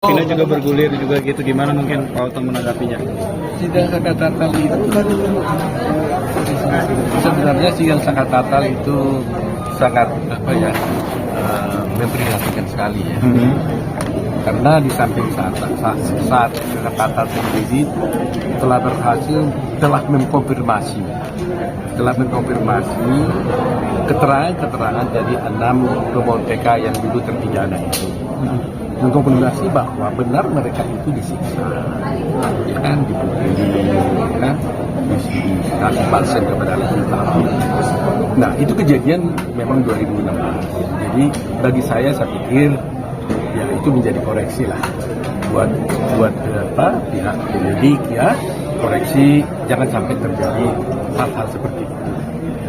hakimnya juga bergulir juga gitu, gimana mungkin Pak Otong menanggapinya? Sidang sengketa tatal itu kan sebenarnya sidang sengketa tatal itu sangat memprihatinkan sekali ya. Karena di samping saat sengketa tatal terjadi telah mengkonfirmasi keterangan dari 6 pemohon PK yang dulu terpidana itu. Mengkonfirmasi bahwa benar mereka itu disiksa, ya kan, dipukuli, ya kan, dikasih balsem kepada anak kita. Nah, itu kejadian memang 2016. Jadi bagi saya pikir ya itu menjadi koreksi lah buat pihak penyidik, ya, koreksi jangan sampai terjadi hal-hal seperti itu.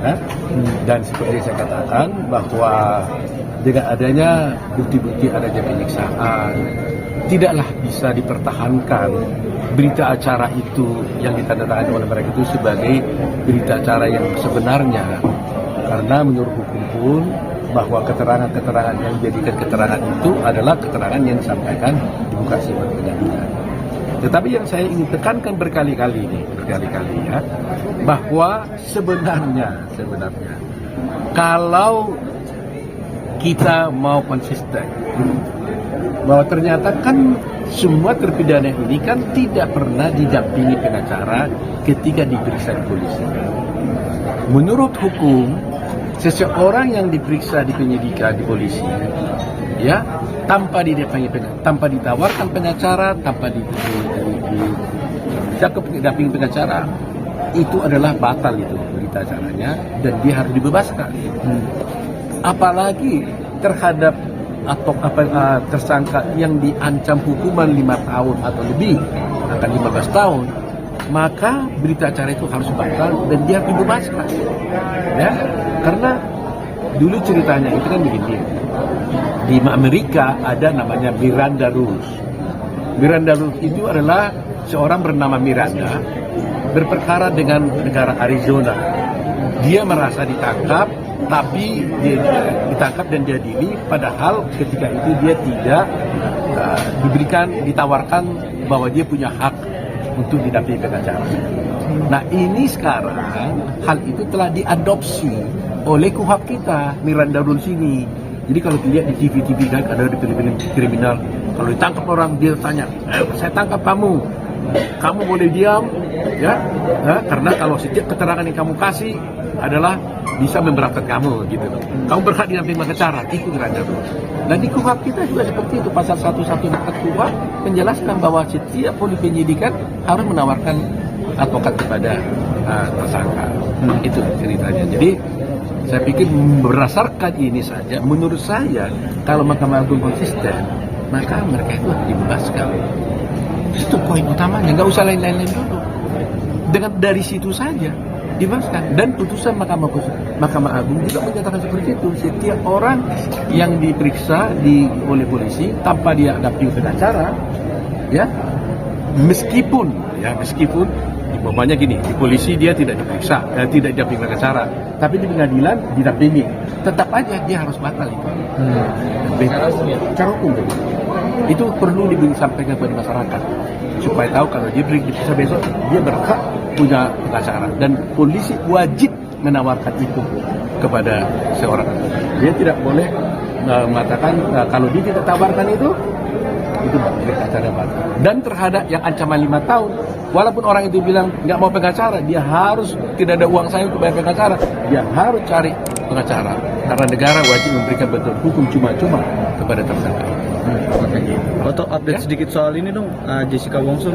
Ya. Dan seperti saya katakan bahwa dengan adanya bukti-bukti adanya penyiksaan, tidaklah bisa dipertahankan berita acara itu yang ditandatangani oleh mereka itu sebagai berita acara yang sebenarnya, karena menurut hukum pun bahwa keterangan-keterangan yang dijadikan keterangan itu adalah keterangan yang disampaikan di muka sidang pengadilan. Tetapi yang saya ingin tekankan berkali-kali ya, bahwa sebenarnya kalau kita mau konsisten, bahwa ternyata kan semua terpidana ini kan tidak pernah didampingi pengacara ketika diperiksa di polisi. Menurut hukum, seseorang yang diperiksa di penyidikan di polisi, ya, tanpa ditawarkan pengacara, tanpa didampingi pengacara, itu adalah batal itu berita acaranya dan dia harus dibebaskan. Apalagi terhadap atau tersangka yang diancam hukuman 5 tahun atau lebih, akan 15 tahun, maka berita acara itu harus batal dan dia harus dibebaskan. Ya, karena dulu ceritanya itu kan begini. Di Amerika ada namanya Miranda Rules. Miranda Rules itu adalah seorang bernama Miranda berperkara dengan negara Arizona. Dia merasa ditangkap, tapi dia ditangkap dan diadili, padahal ketika itu dia tidak ditawarkan bahwa dia punya hak untuk didampingi pengacara. Nah, ini sekarang hal itu telah diadopsi oleh KUHP kita, Miranda Rules ini. Jadi kalau dilihat di TV kan ada di film-film kriminal, kalau ditangkap orang dia tanya, saya tangkap kamu boleh diam, ya, karena kalau setiap keterangan yang kamu kasih adalah bisa memberatkan kamu, gitu. Kamu berhak didampingi pengacara, itu Miranda Rules. Dan di KUHP kita juga seperti itu, pasal 114 KUHP menjelaskan bahwa setiap polisi penyidikan harus menawarkan advokat kepada tersangka. Itu ceritanya. Jadi saya pikir berdasarkan ini saja, menurut saya kalau Mahkamah Agung konsisten, maka mereka itu harus dibebaskan. Itu poin utamanya, nggak usah lain-lain dulu. Dengan dari situ saja dibebaskan. Dan putusan Mahkamah Agung juga menyatakan seperti itu. Setiap orang yang diperiksa oleh polisi tanpa dia dampingi pengacara, ya, meskipun umpamanya gini, di polisi dia tidak diperiksa, tidak didampingi pengacara, tapi di pengadilan didampingi, tetap aja dia harus batal itu. Cara hukum itu perlu disampaikan kepada masyarakat supaya tahu kalau dia diperiksa besok dia berhak punya pengacara, dan polisi wajib menawarkan itu kepada seorang. Dia tidak boleh mengatakan kalau dia tidak tawarkan itu pengacara batal. Dan terhadap yang ancaman 5 tahun, walaupun orang itu bilang nggak mau pengacara, dia harus, tidak ada uang saya untuk bayar pengacara, dia harus cari pengacara karena negara wajib memberikan bantuan hukum cuma-cuma kepada tersangka. Atau update sedikit soal ini dong, Jessica Wongso.